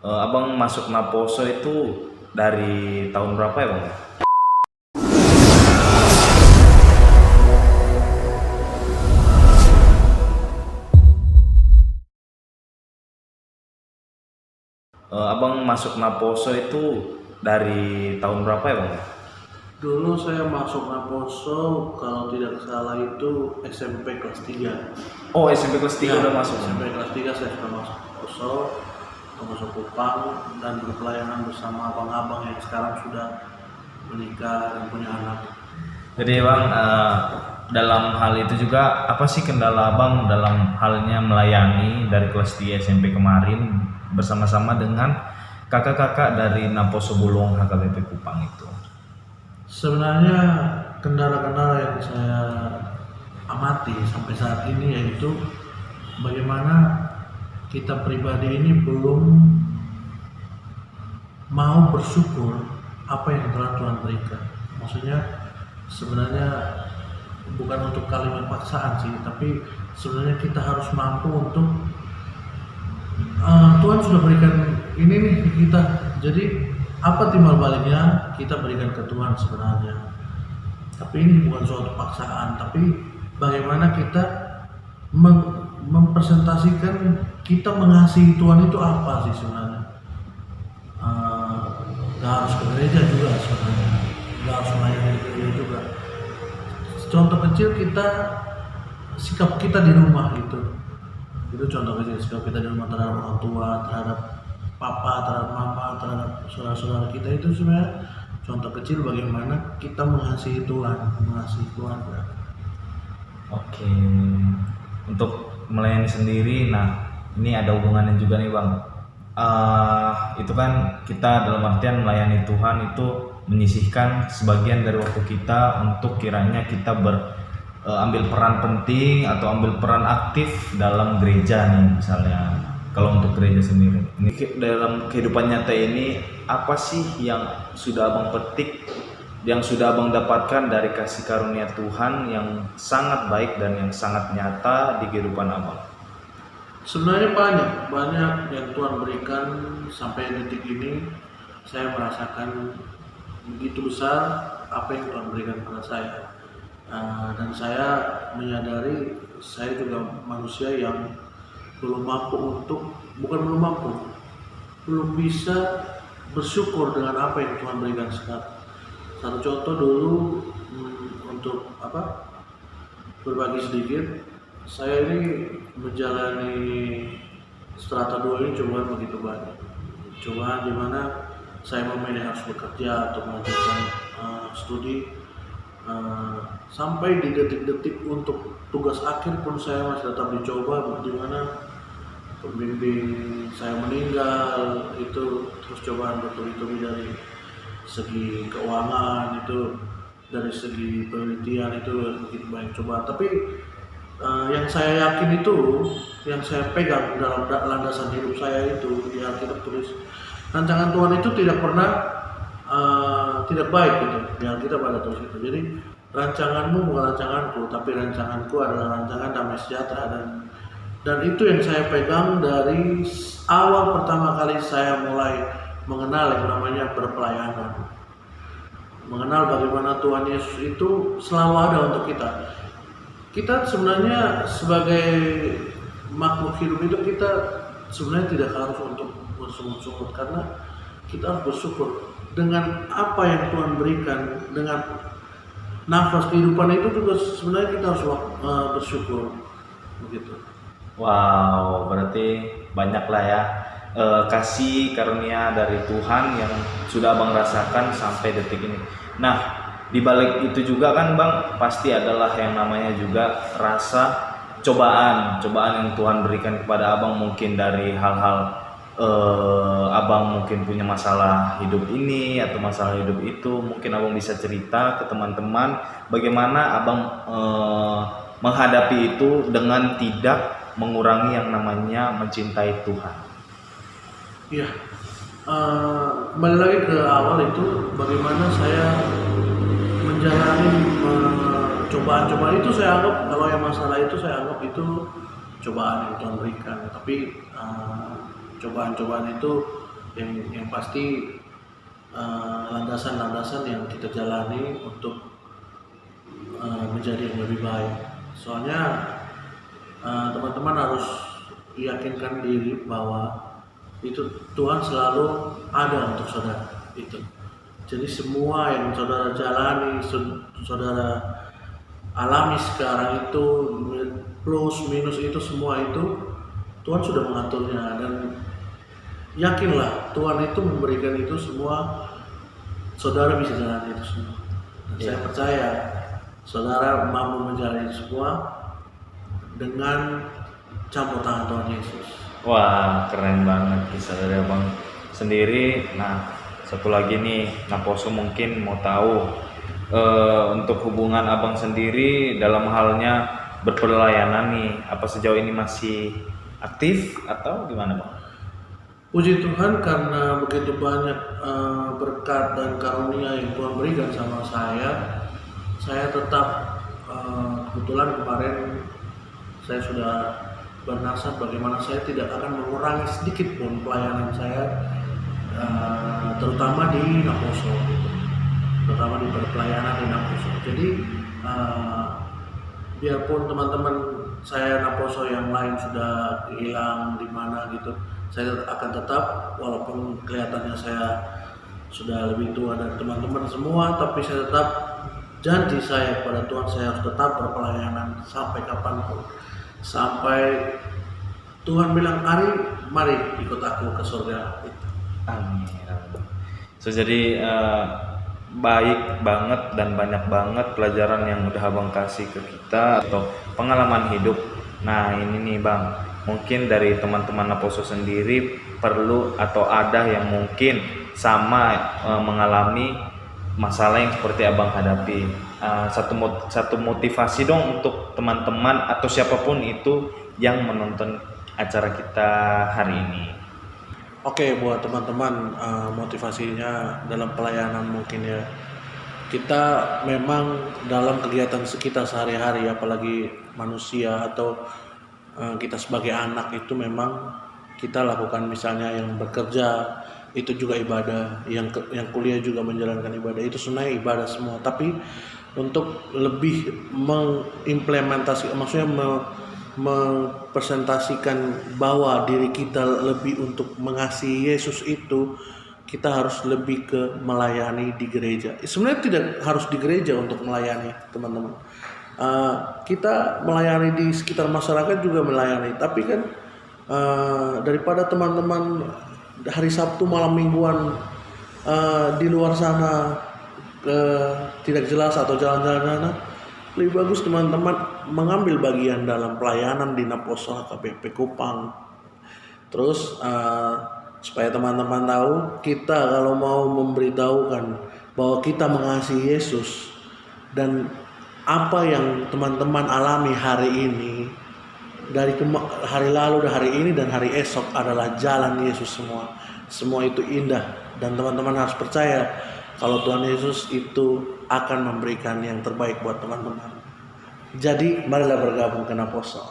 Abang masuk Naposo itu dari tahun berapa ya bang? Abang masuk Naposo itu dari tahun berapa ya bang? Dulu saya masuk Naposo, kalau tidak salah itu SMP kelas 3. Oh, SMP kelas 3 udah masuk. SMP kelas 3 saya sudah masuk Naposo, Naposo Kupang, dan berpelayanan bersama abang-abang yang sekarang sudah menikah dan punya anak. Jadi bang, dalam hal itu juga apa sih kendala abang dalam halnya melayani dari kelas 3 SMP kemarin bersama-sama dengan kakak-kakak dari Naposo Bulong HKBP Kupang itu? Sebenarnya kendala-kendala yang saya amati sampai saat ini yaitu bagaimana kita pribadi ini belum mau bersyukur apa yang telah Tuhan berikan. Maksudnya sebenarnya bukan untuk kalimat paksaan sih, tapi sebenarnya kita harus mampu untuk Tuhan sudah berikan ini nih ke kita. Jadi apa timbal baliknya kita berikan ke Tuhan sebenarnya. Tapi ini bukan suatu paksaan, tapi bagaimana kita mempresentasikan kita mengasihi Tuhan itu apa sih sebenarnya. Gak harus ke gereja juga sebenarnya, gak harus melayani di gereja juga. Contoh kecil kita, sikap kita di rumah itu contoh kecil, sikap kita di rumah terhadap orang tua, terhadap papa, terhadap mama, terhadap saudara-saudara kita, itu sebenarnya contoh kecil bagaimana kita mengasihi Tuhan, mengasihi keluarga. Oke, untuk melayani sendiri, nah ini ada hubungannya juga nih bang. Itu kan kita dalam artian melayani Tuhan itu menyisihkan sebagian dari waktu kita untuk kiranya kita ambil peran penting atau ambil peran aktif dalam gereja nih misalnya. Kalau untuk gereja sendiri, ini dalam kehidupan nyata ini apa sih yang sudah abang petik, yang sudah abang dapatkan dari kasih karunia Tuhan yang sangat baik dan yang sangat nyata di kehidupan abang? Sebenarnya banyak yang Tuhan berikan sampai detik ini. Saya merasakan begitu besar apa yang Tuhan berikan kepada saya. Dan saya menyadari saya juga manusia yang belum bisa bersyukur dengan apa yang Tuhan berikan sekarang. Satu contoh dulu, untuk berbagi sedikit, saya ini menjalani strata 2 ini cobaan begitu banyak. Cobaan di mana saya memilih harus bekerja atau melanjutkan studi, sampai di detik-detik untuk tugas akhir pun saya masih tetap dicoba, di mana pembimbing saya meninggal, itu terus cobaan bertubi-tubi dari segi keuangan, itu dari segi penelitian, itu begitu banyak cobaan. Tapi yang saya yakin itu, yang saya pegang dalam landasan hidup saya itu, di Alkitab tulis rancangan Tuhan itu tidak pernah tidak baik gitu. Di Alkitab ada tulis itu. Jadi rancanganmu bukan rancanganku, tapi rancanganku adalah rancangan damai sejahtera, dan itu yang saya pegang dari awal pertama kali saya mulai mengenal yang namanya berpelayanan. Mengenal bagaimana Tuhan Yesus itu selalu ada untuk kita. Kita sebenarnya sebagai makhluk hidup itu, kita sebenarnya tidak harus untuk bersungut-sungut, karena kita harus bersyukur dengan apa yang Tuhan berikan, dengan nafas kehidupan itu juga sebenarnya kita harus bersyukur begitu. Wow, berarti banyak lah ya kasih karunia dari Tuhan yang sudah abang rasakan sampai detik ini. Nah, di balik itu juga kan bang, pasti adalah yang namanya juga rasa cobaan yang Tuhan berikan kepada abang, mungkin dari hal-hal abang mungkin punya masalah hidup ini atau masalah hidup itu. Mungkin abang bisa cerita ke teman-teman bagaimana abang menghadapi itu dengan tidak mengurangi yang namanya mencintai Tuhan. Iya, kembali lagi ke awal itu, bagaimana saya menjalani cobaan-cobaan itu. Saya anggap kalau yang masalah itu, saya anggap itu cobaan yang Tuhan berikan. Tapi cobaan-cobaan itu yang pasti landasan-landasan yang kita jalani untuk menjadi yang lebih baik. Soalnya teman-teman harus yakinkan diri bahwa itu Tuhan selalu ada untuk saudara itu. Jadi semua yang saudara jalani, saudara alami sekarang itu, plus minus itu semua itu Tuhan sudah mengaturnya, dan yakinlah Tuhan itu memberikan itu semua, saudara bisa jalani itu semua. Dan saya percaya saudara mampu menjalani itu semua dengan campur tangan Tuhan Yesus. Wah, keren banget kisah dari abang sendiri. Nah, satu lagi nih, Naposo mungkin mau tahu untuk hubungan abang sendiri dalam halnya berpelayanan nih, apa sejauh ini masih aktif atau gimana bang? Puji Tuhan karena begitu banyak berkat dan karunia yang Tuhan berikan sama saya tetap kebetulan kemarin saya sudah bernasab bagaimana saya tidak akan mengurangi sedikit pun pelayanan saya, terutama di Naposo, terutama di pelayanan di Naposo. Jadi biarpun teman-teman saya Naposo yang lain sudah hilang di mana gitu, saya akan tetap, walaupun kelihatannya saya sudah lebih tua dari teman-teman semua, tapi saya tetap janji saya kepada Tuhan, saya harus tetap berpelayanan sampai kapanpun, sampai Tuhan bilang, mari ikut aku ke surga. Amin. So jadi baik banget dan banyak banget pelajaran yang udah abang kasih ke kita atau pengalaman hidup. Nah ini nih bang, mungkin dari teman-teman Naposo sendiri perlu atau ada yang mungkin sama mengalami masalah yang seperti abang hadapi. Satu motivasi dong untuk teman-teman atau siapapun itu yang menonton acara kita hari ini. Oke, buat teman-teman, motivasinya dalam pelayanan mungkin ya, kita memang dalam kegiatan kita sehari-hari, apalagi manusia atau kita sebagai anak itu memang kita lakukan, misalnya yang bekerja itu juga ibadah, yang kuliah juga menjalankan ibadah, itu sebenarnya ibadah semua. Tapi untuk lebih mengimplementasi, maksudnya mempresentasikan bahwa diri kita lebih untuk mengasihi Yesus itu, kita harus lebih ke melayani di gereja. Sebenarnya tidak harus di gereja untuk melayani, teman-teman. Kita melayani di sekitar masyarakat juga melayani, tapi kan daripada teman-teman hari Sabtu malam mingguan di luar sana tidak jelas atau jalan-jalan, lebih bagus teman-teman mengambil bagian dalam pelayanan di Naposo HKBP Kupang. Terus supaya teman-teman tahu, kita kalau mau memberitahukan bahwa kita mengasihi Yesus dan apa yang teman-teman alami hari ini, dari hari lalu dan hari ini dan hari esok adalah jalan Yesus semua. Semua itu indah, dan teman-teman harus percaya kalau Tuhan Yesus itu akan memberikan yang terbaik buat teman-teman. Jadi marilah bergabung ke Naposo.